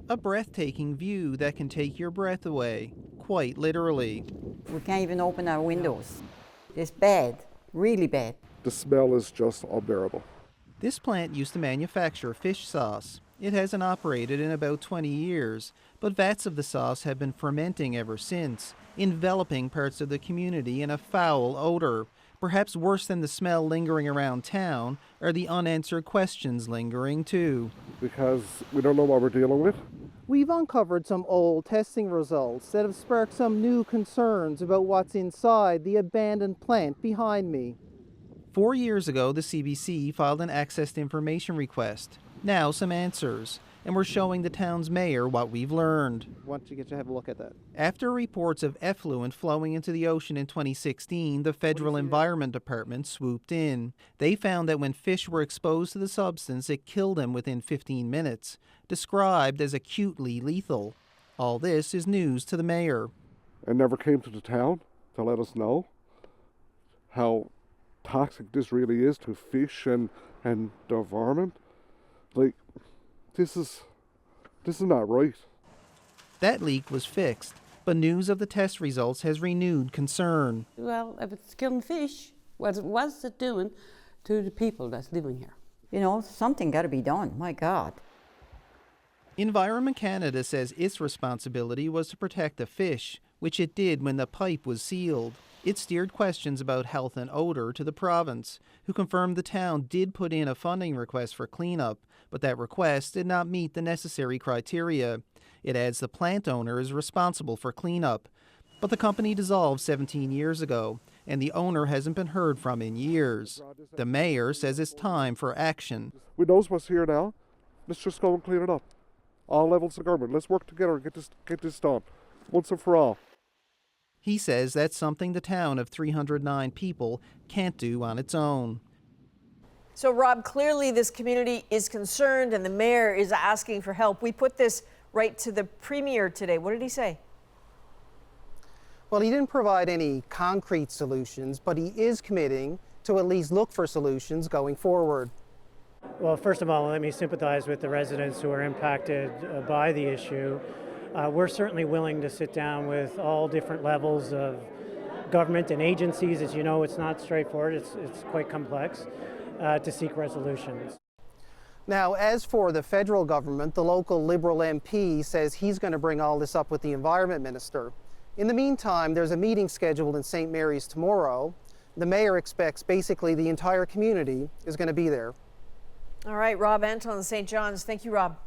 A breathtaking view that can take your breath away, quite literally. We can't even open our windows. It's bad, really bad. The smell is just unbearable. This plant used to manufacture fish sauce. It hasn't operated in about 20 years, but vats of the sauce have been fermenting ever since, enveloping parts of the community in a foul odor. Perhaps worse than the smell lingering around town are the unanswered questions lingering too. Because we don't know what we're dealing with. We've uncovered some old testing results that have sparked some new concerns about what's inside the abandoned plant behind me. 4 years ago, the CBC filed an access to information request. Now some answers, and we're showing the town's mayor what we've learned. Why don't you get to have a look at that? After reports of effluent flowing into the ocean in 2016, the Federal Environment Department swooped in. They found that when fish were exposed to the substance, it killed them within 15 minutes, described as acutely lethal. All this is news to the mayor. And never came to the town to let us know how toxic this really is to fish and the environment. Like, this is not right. That leak was fixed, but news of the test results has renewed concern. Well, if it's killing fish, what's it doing to the people that's living here? You know, something got to be done, my God. Environment Canada says its responsibility was to protect the fish, which it did when the pipe was sealed. It steered questions about health and odor to the province, who confirmed the town did put in a funding request for cleanup, but that request did not meet the necessary criteria. It adds the plant owner is responsible for cleanup, but the company dissolved 17 years ago, and the owner hasn't been heard from in years. The mayor says it's time for action. We know what's here now. Let's just go and clean it up. All levels of government. Let's work together and get this done once and for all. He says that's something the town of 309 people can't do on its own. So, Rob, clearly this community is concerned and the mayor is asking for help. We put this right to the premier today. What did he say? Well, he didn't provide any concrete solutions, but he is committing to at least look for solutions going forward. Well, first of all, let me sympathize with the residents who are impacted by the issue. We're certainly willing to sit down with all different levels of government and agencies. As you know, it's not straightforward, it's quite complex, to seek resolutions. Now, as for the federal government, the local Liberal MP says he's going to bring all this up with the Environment Minister. In the meantime, there's a meeting scheduled in St. Mary's tomorrow. The mayor expects basically the entire community is going to be there. All right, Rob Anton, St. John's. Thank you, Rob.